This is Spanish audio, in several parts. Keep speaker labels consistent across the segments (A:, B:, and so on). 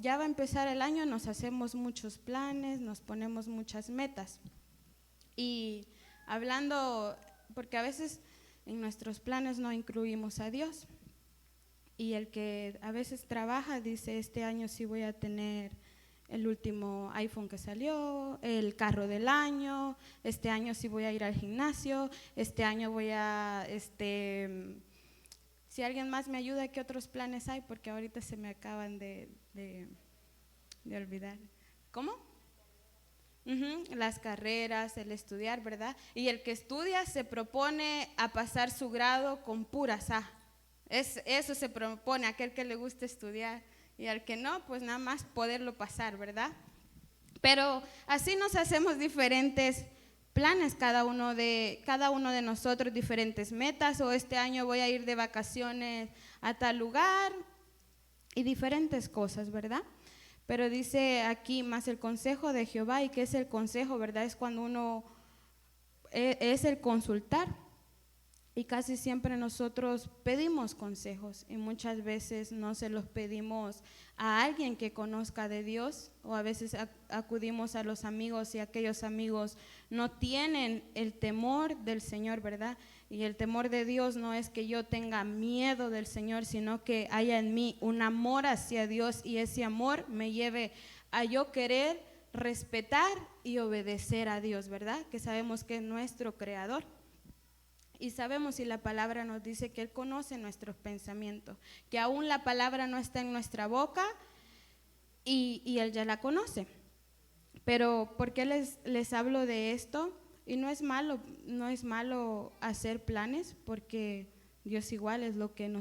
A: ya va a empezar el año, nos hacemos muchos planes, nos ponemos muchas metas. Y hablando, porque a veces en nuestros planes no incluimos a Dios. Y el que a veces trabaja dice, este año sí voy a tener el último iPhone que salió, el carro del año, este año sí voy a ir al gimnasio, este año voy a, si alguien más me ayuda, ¿qué otros planes hay? Porque ahorita se me acaban de olvidar. ¿Cómo? Las carreras, el estudiar, ¿verdad? Y el que estudia se propone a pasar su grado con puras A. Eso se propone, aquel que le gusta estudiar, y al que no, pues nada más poderlo pasar, ¿verdad? Pero así nos hacemos diferentes planes, cada uno de nosotros, diferentes metas, o este año voy a ir de vacaciones a tal lugar, y diferentes cosas, ¿verdad? Pero dice aquí más el consejo de Jehová. ¿Y qué es el consejo, verdad? Es cuando uno, es el consultar. Y casi siempre nosotros pedimos consejos y muchas veces no se los pedimos a alguien que conozca de Dios, o a veces acudimos a los amigos y aquellos amigos no tienen el temor del Señor, ¿verdad? Y el temor de Dios no es que yo tenga miedo del Señor, sino que haya en mí un amor hacia Dios, y ese amor me lleve a yo querer respetar y obedecer a Dios, ¿verdad? Que sabemos que es nuestro creador. Y sabemos, y la palabra nos dice que Él conoce nuestros pensamientos, que aún la palabra no está en nuestra boca y Él ya la conoce. Pero ¿por qué les hablo de esto? Y no es malo hacer planes, porque Dios igual es lo que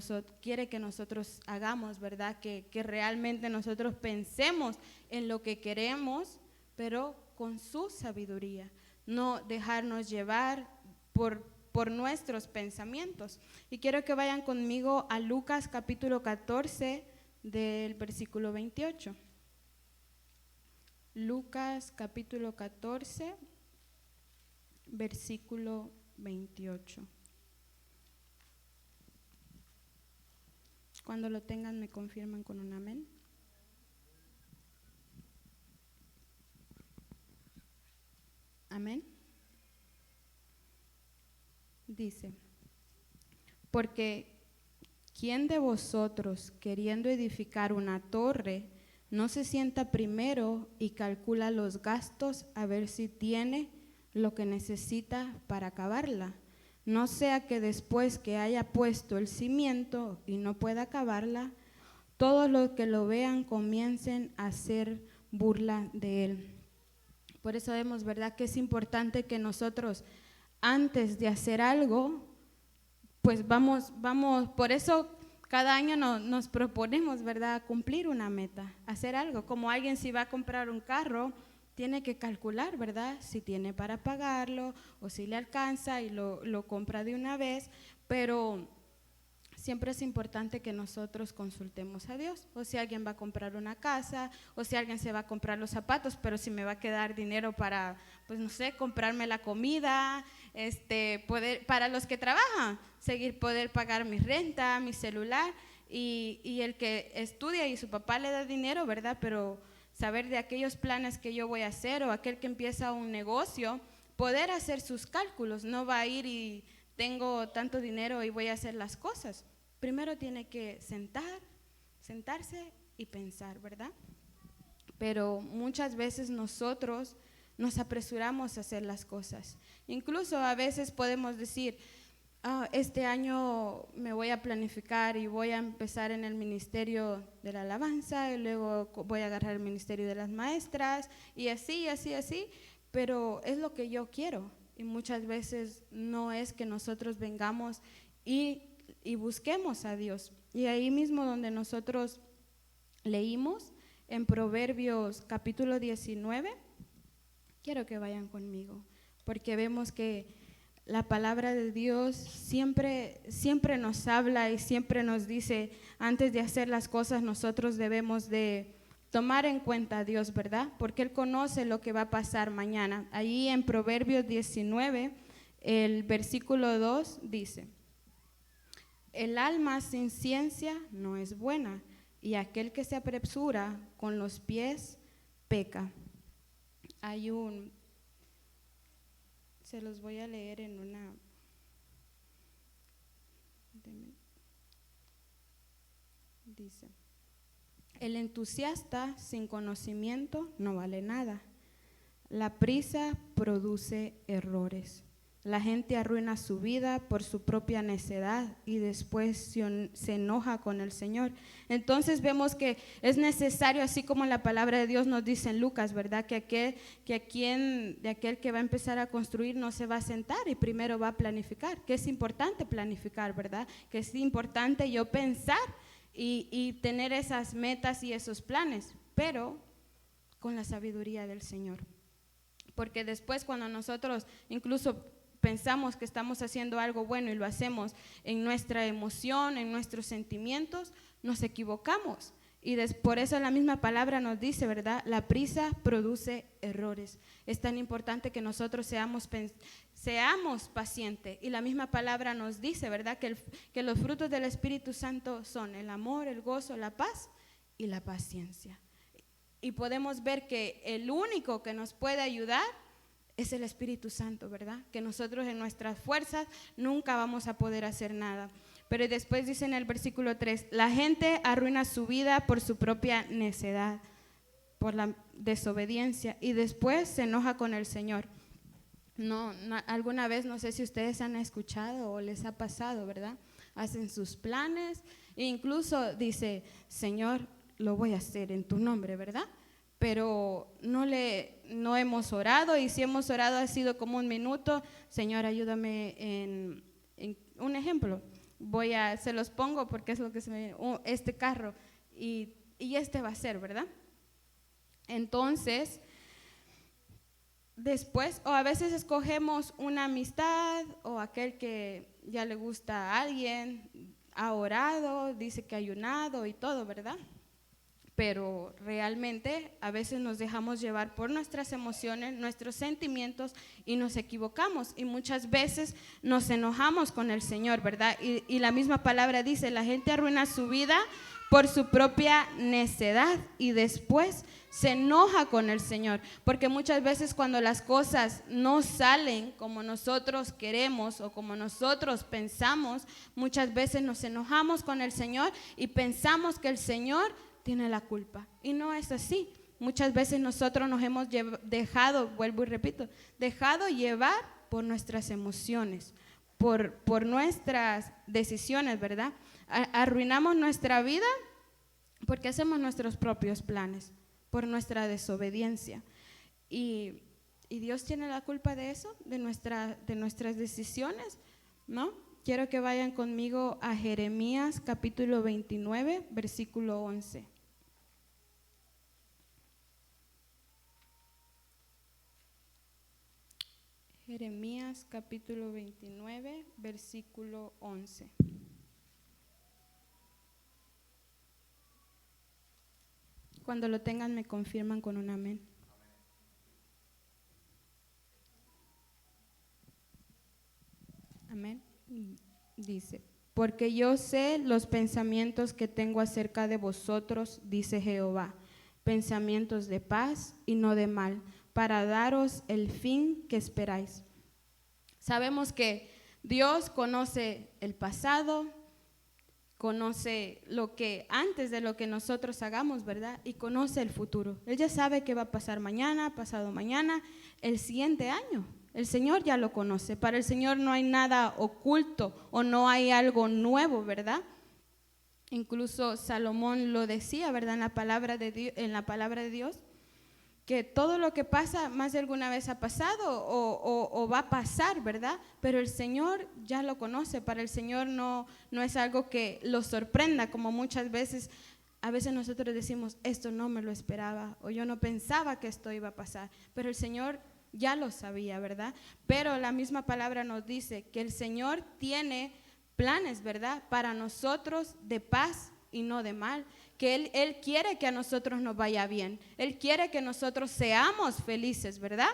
A: quiere que nosotros hagamos, ¿verdad? Que realmente nosotros pensemos en lo que queremos, pero con su sabiduría, no dejarnos llevar por nuestros pensamientos. Y quiero que vayan conmigo a Lucas capítulo 14 del versículo 28. Lucas capítulo 14, versículo 28. Cuando lo tengan me confirman con un amén. Amén. Dice, porque ¿quién de vosotros, queriendo edificar una torre, no se sienta primero y calcula los gastos a ver si tiene lo que necesita para acabarla? No sea que después que haya puesto el cimiento y no pueda acabarla, todos los que lo vean comiencen a hacer burla de él. Por eso vemos, ¿verdad?, que es importante que nosotros, antes de hacer algo, pues vamos, por eso cada año nos proponemos, ¿verdad?, cumplir una meta, hacer algo. Como alguien si va a comprar un carro, tiene que calcular, ¿verdad?, si tiene para pagarlo o si le alcanza y lo compra de una vez, pero siempre es importante que nosotros consultemos a Dios. O si alguien va a comprar una casa, o si alguien se va a comprar los zapatos, pero si me va a quedar dinero para, pues no sé, comprarme la comida, para los que trabajan, poder pagar mi renta, mi celular, y el que estudia y su papá le da dinero, ¿verdad? Pero saber de aquellos planes que yo voy a hacer, o aquel que empieza un negocio, poder hacer sus cálculos. No va a ir y tengo tanto dinero y voy a hacer las cosas. Primero tiene que sentarse y pensar, ¿verdad? Pero muchas veces nosotros nos apresuramos a hacer las cosas. Incluso a veces podemos decir, este año me voy a planificar y voy a empezar en el ministerio de la alabanza, y luego voy a agarrar el ministerio de las maestras, y así, pero es lo que yo quiero. Y muchas veces no es que nosotros vengamos y busquemos a Dios. Y ahí mismo donde nosotros leímos en Proverbios capítulo 19, quiero que vayan conmigo, porque vemos que la palabra de Dios siempre nos habla y siempre nos dice, antes de hacer las cosas nosotros debemos de tomar en cuenta a Dios, ¿verdad? Porque Él conoce lo que va a pasar mañana. Ahí en Proverbios 19, el versículo 2 dice: el alma sin ciencia no es buena, y aquel que se apresura con los pies peca. Se los voy a leer en una, dice: el entusiasta sin conocimiento no vale nada. La prisa produce errores. La gente arruina su vida por su propia necedad y después se enoja con el Señor. Entonces vemos que es necesario, así como la palabra de Dios nos dice en Lucas, ¿verdad? De aquel que va a empezar a construir no se va a sentar y primero va a planificar. Que es importante planificar, ¿verdad? Que es importante yo pensar y tener esas metas y esos planes, pero con la sabiduría del Señor. Porque después cuando nosotros incluso pensamos que estamos haciendo algo bueno y lo hacemos en nuestra emoción, en nuestros sentimientos, nos equivocamos. Y por eso la misma palabra nos dice, ¿verdad? La prisa produce errores. Es tan importante que nosotros seamos pacientes. Y la misma palabra nos dice, ¿verdad? Que los frutos del Espíritu Santo son el amor, el gozo, la paz y la paciencia. Y podemos ver que el único que nos puede ayudar es el Espíritu Santo, ¿verdad? Que nosotros en nuestras fuerzas nunca vamos a poder hacer nada. Pero después dice en el versículo 3, la gente arruina su vida por su propia necedad, por la desobediencia, y después se enoja con el Señor. Alguna vez, no sé si ustedes han escuchado o les ha pasado, ¿verdad? Hacen sus planes e incluso dice, Señor, lo voy a hacer en tu nombre, ¿verdad? Pero no hemos orado, y si hemos orado ha sido como un minuto. Señor, ayúdame en un ejemplo. Se los pongo porque es lo que se me este carro y este va a ser, ¿verdad? Entonces, después, o a veces escogemos una amistad o aquel que ya le gusta a alguien, ha orado, dice que ha ayunado y todo, ¿verdad? Pero realmente a veces nos dejamos llevar por nuestras emociones, nuestros sentimientos y nos equivocamos y muchas veces nos enojamos con el Señor, ¿verdad? Y la misma palabra dice, la gente arruina su vida por su propia necedad y después se enoja con el Señor, porque muchas veces cuando las cosas no salen como nosotros queremos o como nosotros pensamos, muchas veces nos enojamos con el Señor y pensamos que el Señor tiene la culpa, y no es así. Muchas veces nosotros nos hemos dejado, vuelvo y repito, dejado llevar por nuestras emociones, por nuestras decisiones, ¿verdad? Arruinamos nuestra vida porque hacemos nuestros propios planes, por nuestra desobediencia, y Dios tiene la culpa de eso, de nuestras decisiones, ¿no? Quiero que vayan conmigo a Jeremías capítulo 29, versículo 11. Jeremías capítulo 29, versículo 11. Cuando lo tengan me confirman con un amén. Amén. Dice, porque yo sé los pensamientos que tengo acerca de vosotros, dice Jehová, pensamientos de paz y no de mal, para daros el fin que esperáis. Sabemos que Dios conoce el pasado, conoce lo que antes de lo que nosotros hagamos, ¿verdad? Y conoce el futuro. Él ya sabe qué va a pasar mañana, pasado mañana, el siguiente año. El Señor ya lo conoce. Para el Señor no hay nada oculto o no hay algo nuevo, ¿verdad? Incluso Salomón lo decía, ¿verdad? En la palabra de Dios, que todo lo que pasa más de alguna vez ha pasado o va a pasar, ¿verdad? Pero el Señor ya lo conoce. Para el Señor no es algo que lo sorprenda, como muchas veces, a veces nosotros decimos, esto no me lo esperaba, o yo no pensaba que esto iba a pasar, pero el Señor ya lo sabía, ¿verdad? Pero la misma palabra nos dice que el Señor tiene planes, ¿verdad? Para nosotros de paz y no de mal, que Él quiere que a nosotros nos vaya bien, Él quiere que nosotros seamos felices, ¿verdad?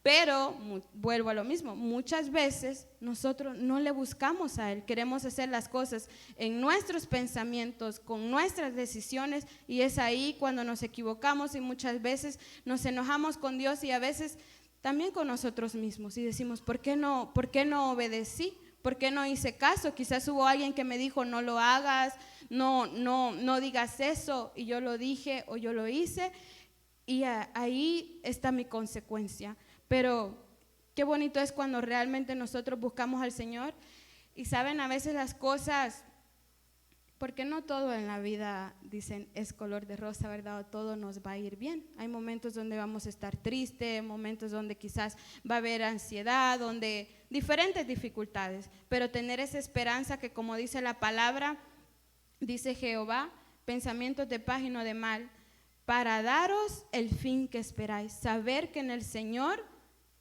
A: Pero vuelvo a lo mismo, muchas veces nosotros no le buscamos a Él, queremos hacer las cosas en nuestros pensamientos, con nuestras decisiones, y es ahí cuando nos equivocamos y muchas veces nos enojamos con Dios y a veces también con nosotros mismos y decimos, ¿por qué no obedecí? ¿Por qué no hice caso? Quizás hubo alguien que me dijo, no lo hagas, no digas eso, y yo lo dije o yo lo hice, y ahí está mi consecuencia. Pero qué bonito es cuando realmente nosotros buscamos al Señor. Y saben, a veces las cosas, porque no todo en la vida, dicen, es color de rosa, ¿verdad? O todo nos va a ir bien. Hay momentos donde vamos a estar tristes, momentos donde quizás va a haber ansiedad, donde diferentes dificultades, pero tener esa esperanza que, como dice la palabra, dice Jehová, pensamientos de paz y no de mal, para daros el fin que esperáis. Saber que en el Señor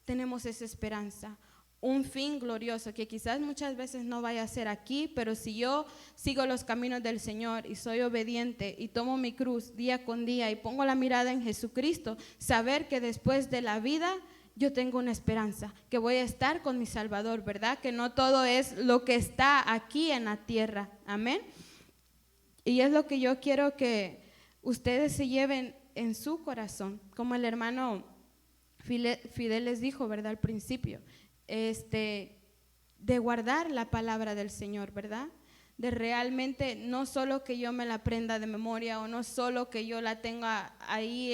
A: tenemos esa esperanza, un fin glorioso que quizás muchas veces no vaya a ser aquí, pero si yo sigo los caminos del Señor y soy obediente y tomo mi cruz día con día y pongo la mirada en Jesucristo, saber que después de la vida yo tengo una esperanza, que voy a estar con mi Salvador, ¿verdad? Que no todo es lo que está aquí en la tierra, amén. Y es lo que yo quiero que ustedes se lleven en su corazón, como el hermano Fidel les dijo, ¿verdad? Al principio, de guardar la palabra del Señor, ¿verdad? De realmente, no solo que yo me la aprenda de memoria o no solo que yo la tenga ahí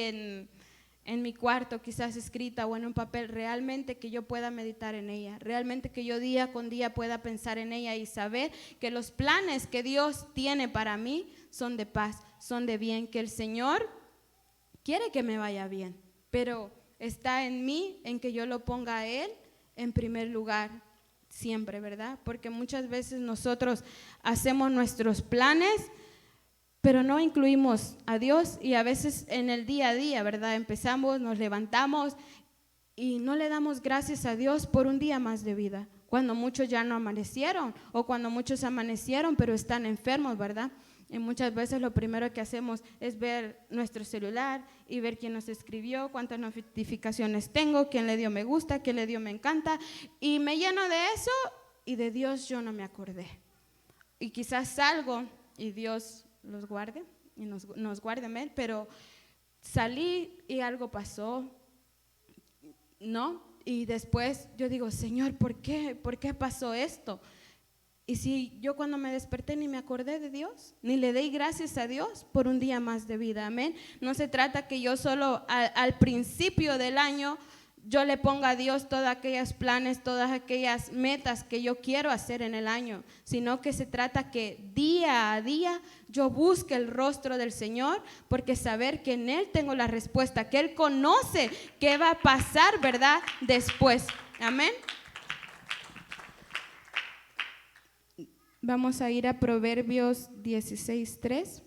A: en mi cuarto, quizás escrita o en un papel, realmente que yo pueda meditar en ella, realmente que yo día con día pueda pensar en ella y saber que los planes que Dios tiene para mí son de paz, son de bien, que el Señor quiere que me vaya bien, pero está en mí, en que yo lo ponga a Él en primer lugar siempre, ¿verdad? Porque muchas veces nosotros hacemos nuestros planes, pero no incluimos a Dios, y a veces en el día a día, ¿verdad? Empezamos, nos levantamos y no le damos gracias a Dios por un día más de vida, cuando muchos ya no amanecieron o cuando muchos amanecieron pero están enfermos, ¿verdad? Y muchas veces lo primero que hacemos es ver nuestro celular y ver quién nos escribió, cuántas notificaciones tengo, quién le dio me gusta, quién le dio me encanta, y me lleno de eso y de Dios yo no me acordé. Y quizás salgo y Dios los guarde y nos guarde, pero salí y algo pasó, ¿no? Y después yo digo, Señor, ¿por qué pasó esto? Y si yo cuando me desperté ni me acordé de Dios, ni le di gracias a Dios por un día más de vida, amén. No se trata que yo solo al principio del año yo le ponga a Dios todos aquellos planes, todas aquellas metas que yo quiero hacer en el año, sino que se trata que día a día yo busque el rostro del Señor, porque saber que en Él tengo la respuesta, que Él conoce qué va a pasar, ¿verdad? Después, amén. Vamos a ir a Proverbios 16:3.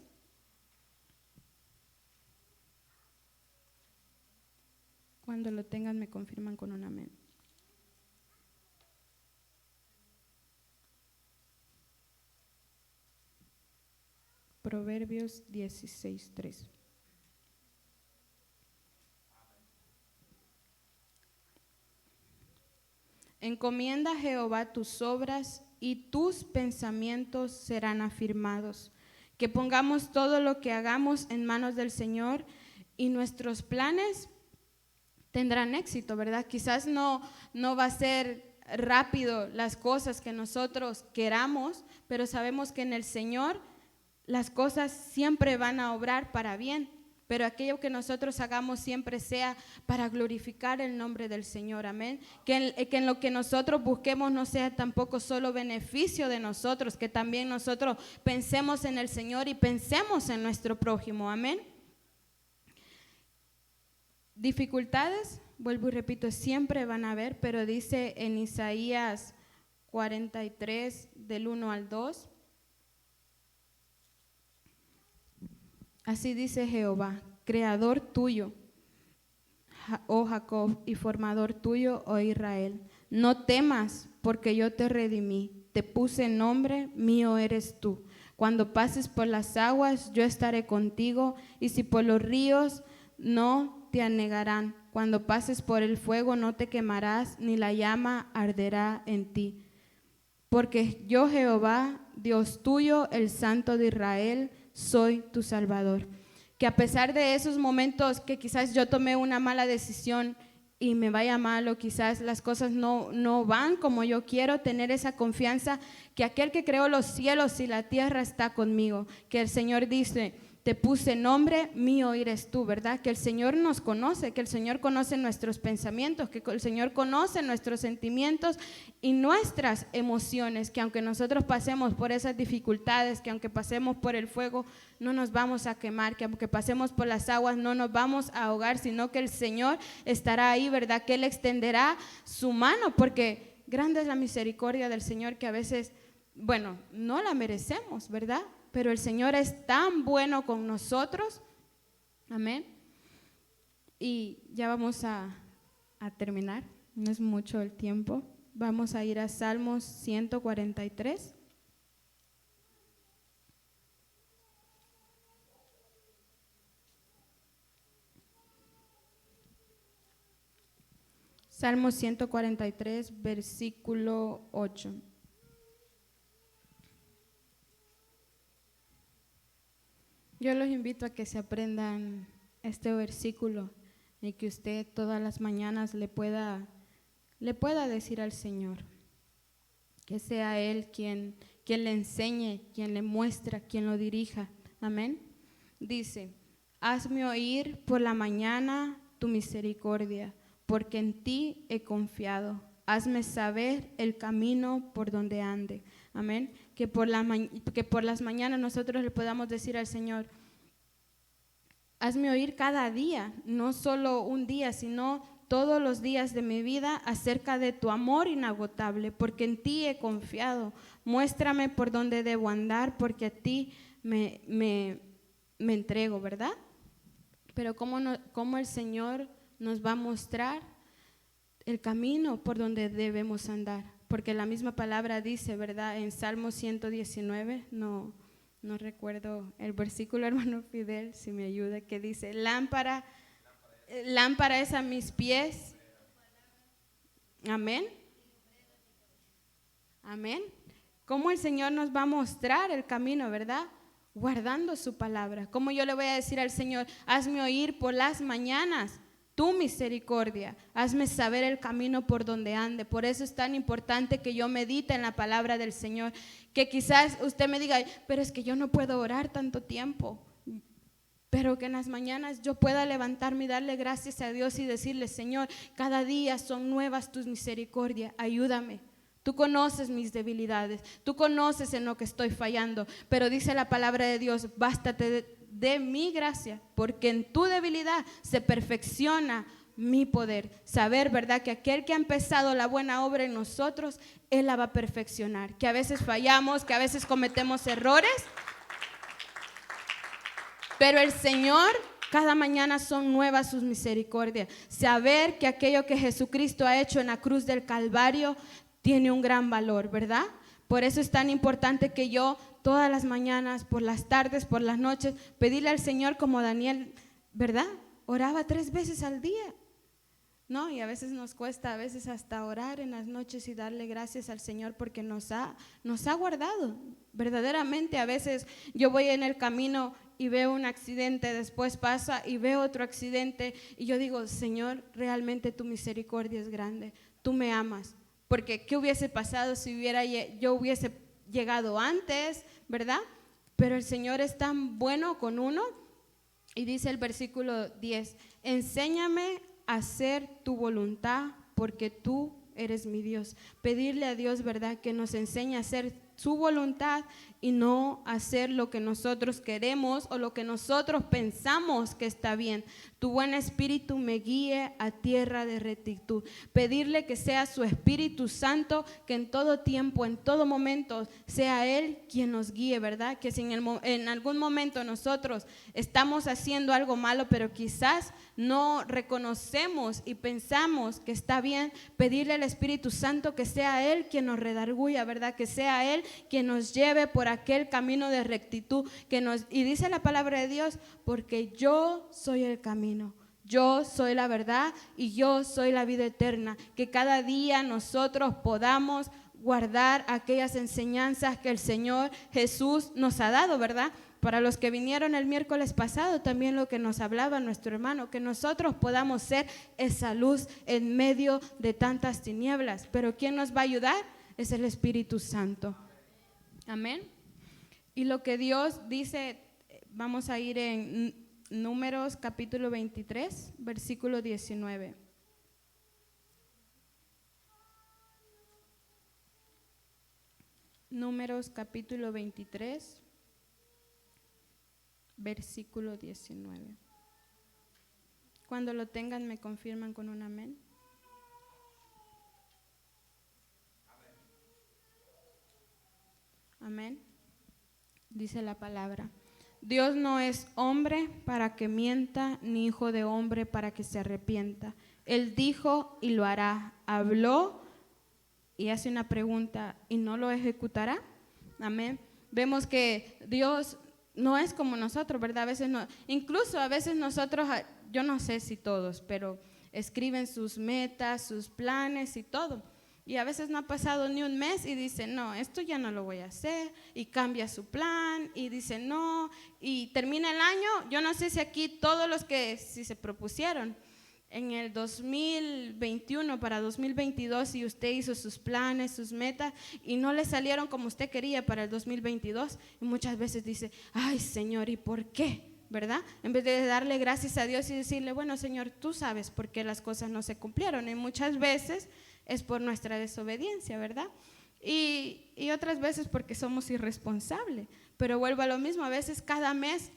A: Cuando lo tengan me confirman con un amén. Proverbios 16:3. Encomienda a Jehová tus obras y tus pensamientos serán afirmados. Que pongamos todo lo que hagamos en manos del Señor y nuestros planes tendrán éxito, ¿verdad? Quizás no va a ser rápido las cosas que nosotros queramos, pero sabemos que en el Señor las cosas siempre van a obrar para bien. Pero aquello que nosotros hagamos siempre sea para glorificar el nombre del Señor, amén. Que en lo que nosotros busquemos no sea tampoco solo beneficio de nosotros, que también nosotros pensemos en el Señor y pensemos en nuestro prójimo, amén. Dificultades, vuelvo y repito, siempre van a haber, pero dice en Isaías 43, del 1 al 2. Así dice Jehová, creador tuyo, oh Jacob, y formador tuyo, oh Israel. No temas, porque yo te redimí, te puse nombre, mío eres tú. Cuando pases por las aguas, yo estaré contigo, y si por los ríos, no te anegarán. Cuando pases por el fuego no te quemarás, ni la llama arderá en ti. Porque yo, Jehová, Dios tuyo, el Santo de Israel, soy tu Salvador. Que a pesar de esos momentos que quizás yo tomé una mala decisión y me vaya mal, o quizás las cosas no van como yo quiero, tener esa confianza que aquel que creó los cielos y la tierra está conmigo. Que el Señor dice: te puse nombre, mío eres tú, ¿verdad? Que el Señor nos conoce, que el Señor conoce nuestros pensamientos, que el Señor conoce nuestros sentimientos y nuestras emociones, que aunque nosotros pasemos por esas dificultades, que aunque pasemos por el fuego, no nos vamos a quemar, que aunque pasemos por las aguas, no nos vamos a ahogar, sino que el Señor estará ahí, ¿verdad? Que Él extenderá su mano, porque grande es la misericordia del Señor, que a veces, bueno, no la merecemos, ¿verdad? Pero el Señor es tan bueno con nosotros. Amén. Y ya vamos a terminar. No es mucho el tiempo. Vamos a ir a Salmos 143. Salmos 143, versículo 8. Yo los invito a que se aprendan este versículo y que usted todas las mañanas le pueda decir al Señor, que sea Él quien le enseñe, quien le muestra, quien lo dirija. Amén. Dice: hazme oír por la mañana tu misericordia, porque en ti he confiado. Hazme saber el camino por donde ande. Amén. Que por las mañanas nosotros le podamos decir al Señor: hazme oír cada día, no solo un día, sino todos los días de mi vida, acerca de tu amor inagotable, porque en ti he confiado. Muéstrame por dónde debo andar, porque a ti me entrego, ¿verdad? Pero ¿cómo el Señor nos va a mostrar el camino por donde debemos andar? Porque la misma palabra dice, ¿verdad? En Salmo 119, no recuerdo el versículo, hermano Fidel, si me ayuda, que dice: lámpara es a mis pies. Amén. Amén. ¿Cómo el Señor nos va a mostrar el camino, verdad? Guardando su palabra. ¿Cómo yo le voy a decir al Señor: hazme oír por las mañanas tu misericordia, hazme saber el camino por donde ande? Por eso es tan importante que yo medite en la palabra del Señor. Que quizás usted me diga: pero es que yo no puedo orar tanto tiempo. Pero que en las mañanas yo pueda levantarme y darle gracias a Dios y decirle: Señor, cada día son nuevas tus misericordias, ayúdame. Tú conoces mis debilidades, tú conoces en lo que estoy fallando, pero dice la palabra de Dios: bástate de mi gracia, porque en tu debilidad se perfecciona mi poder. Saber, ¿verdad?, que aquel que ha empezado la buena obra en nosotros, Él la va a perfeccionar. Que a veces fallamos, que a veces cometemos errores, pero el Señor, cada mañana son nuevas sus misericordias. Saber que aquello que Jesucristo ha hecho en la cruz del Calvario tiene un gran valor, ¿verdad? Por eso es tan importante que yo todas las mañanas, por las tardes, por las noches, pedirle al Señor, como Daniel, ¿verdad? Oraba 3 veces al día, ¿no? Y a veces nos cuesta, a veces hasta orar en las noches y darle gracias al Señor porque nos ha guardado. Verdaderamente, a veces yo voy en el camino y veo un accidente, después pasa y veo otro accidente y yo digo: Señor, realmente tu misericordia es grande, tú me amas. Porque ¿qué hubiese pasado si yo hubiese llegado antes, verdad? Pero el Señor es tan bueno con uno. Y dice el versículo 10: enséñame a hacer tu voluntad, porque tú eres mi Dios. Pedirle a Dios, ¿verdad?, que nos enseñe a hacer su voluntad y no hacer lo que nosotros queremos o lo que nosotros pensamos que está bien. Tu buen espíritu me guíe a tierra de rectitud. Pedirle que sea su Espíritu Santo, que en todo tiempo, en todo momento, sea Él quien nos guíe, ¿verdad? Que si en algún momento nosotros estamos haciendo algo malo, pero quizás no reconocemos y pensamos que está bien, pedirle al Espíritu Santo que sea Él quien nos redarguya, ¿verdad? Que sea Él quien nos lleve por aquel camino de rectitud y dice la palabra de Dios: porque yo soy el camino, Yo soy la verdad y yo soy la vida eterna. Que cada día nosotros podamos guardar aquellas enseñanzas que el Señor Jesús nos ha dado, ¿verdad? Para los que vinieron el miércoles pasado, también lo que nos hablaba nuestro hermano, que nosotros podamos ser esa luz en medio de tantas tinieblas. Pero ¿quién nos va a ayudar? Es el Espíritu Santo. Amén. Y lo que Dios dice, vamos a ir en Números capítulo 23, versículo 19. Números capítulo 23, versículo 19. Cuando lo tengan me confirman con un amén. Amén. Dice la palabra: Dios no es hombre para que mienta, ni hijo de hombre para que se arrepienta. Él dijo y lo hará. Habló y hace una pregunta y no lo ejecutará. Amén. Vemos que Dios no es como nosotros, ¿verdad? A veces no, incluso a veces nosotros, yo no sé si todos, pero escriben sus metas, sus planes y todo. Y a veces no ha pasado ni un mes y dice, no, esto ya no lo voy a hacer, y cambia su plan y dice no, y termina el año. Yo no sé si aquí todos los que si se propusieron en el 2021 para 2022 y usted hizo sus planes, sus metas y no le salieron como usted quería para el 2022, y muchas veces dice, ay Señor, ¿y por qué? ¿Verdad? En vez de darle gracias a Dios y decirle, bueno Señor, tú sabes por qué las cosas no se cumplieron, y muchas veces es por nuestra desobediencia, ¿verdad? Y otras veces porque somos irresponsables. Pero vuelvo a lo mismo, a veces cada mes,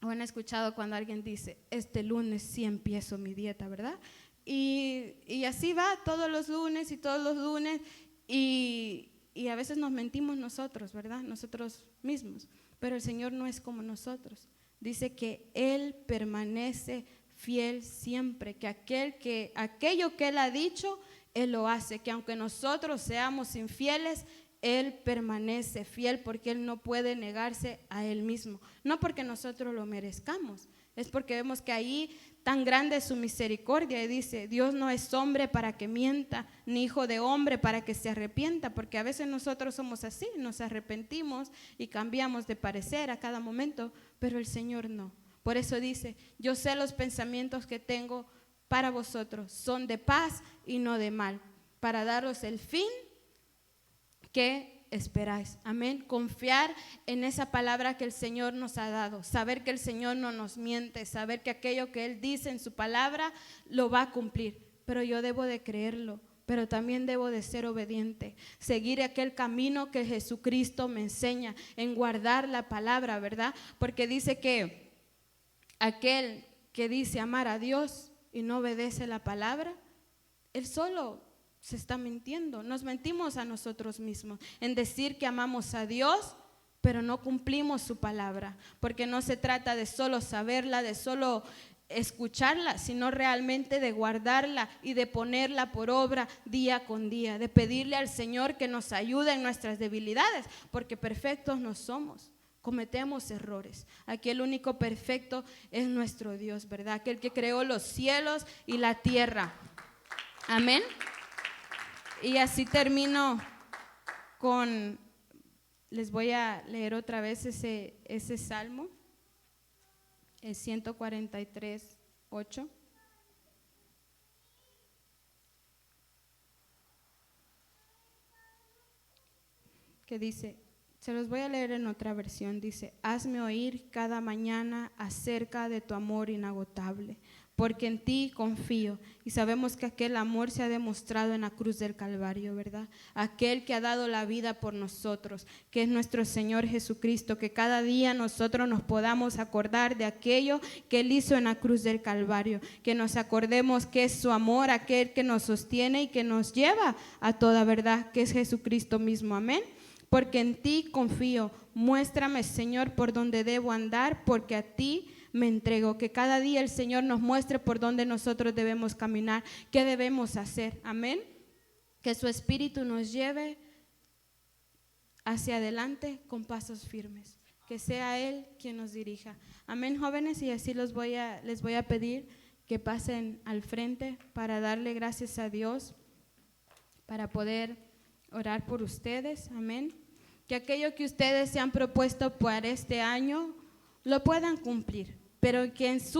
A: o han escuchado cuando alguien dice, este lunes sí empiezo mi dieta, ¿verdad? Y así va todos los lunes y todos los lunes, y a veces nos mentimos nosotros, ¿verdad? Nosotros mismos. Pero el Señor no es como nosotros. Dice que Él permanece fiel siempre, que aquello que Él ha dicho, Él lo hace, que aunque nosotros seamos infieles, Él permanece fiel porque Él no puede negarse a Él mismo. No porque nosotros lo merezcamos, es porque vemos que ahí tan grande es su misericordia y dice, Dios no es hombre para que mienta, ni hijo de hombre para que se arrepienta, porque a veces nosotros somos así, nos arrepentimos y cambiamos de parecer a cada momento, pero el Señor no. Por eso dice, yo sé los pensamientos que tengo para vosotros, son de paz y no de mal, para daros el fin que esperáis. Amén. Confiar en esa palabra que el Señor nos ha dado, saber que el Señor no nos miente, saber que aquello que Él dice en su palabra lo va a cumplir, pero yo debo de creerlo, pero también debo de ser obediente, seguir aquel camino que Jesucristo me enseña, en guardar la palabra, ¿verdad? Porque dice que aquel que dice amar a Dios y no obedece la palabra, él solo se está mintiendo. Nos mentimos a nosotros mismos en decir que amamos a Dios, pero no cumplimos su palabra, porque no se trata de solo saberla, de solo escucharla, sino realmente de guardarla y de ponerla por obra día con día, de pedirle al Señor que nos ayude en nuestras debilidades, porque perfectos no somos. Cometemos errores. Aquí el único perfecto es nuestro Dios, ¿verdad? Aquel que creó los cielos y la tierra. Amén. Y así termino con, les voy a leer otra vez ese salmo, el 143, 8. Que dice, se los voy a leer en otra versión, dice, hazme oír cada mañana acerca de tu amor inagotable, porque en ti confío, y sabemos que aquel amor se ha demostrado en la cruz del Calvario, ¿verdad? Aquel que ha dado la vida por nosotros, que es nuestro Señor Jesucristo, que cada día nosotros nos podamos acordar de aquello que Él hizo en la cruz del Calvario, que nos acordemos que es su amor, aquel que nos sostiene y que nos lleva a toda verdad, que es Jesucristo mismo, amén. Porque en ti confío, muéstrame, Señor, por donde debo andar, porque a ti me entrego. Que cada día el Señor nos muestre por donde nosotros debemos caminar, qué debemos hacer, amén. Que su Espíritu nos lleve hacia adelante con pasos firmes, que sea Él quien nos dirija, amén, jóvenes. Y así les voy a pedir que pasen al frente para darle gracias a Dios, para poder orar por ustedes. Amén. Que aquello que ustedes se han propuesto para este año lo puedan cumplir, pero que en su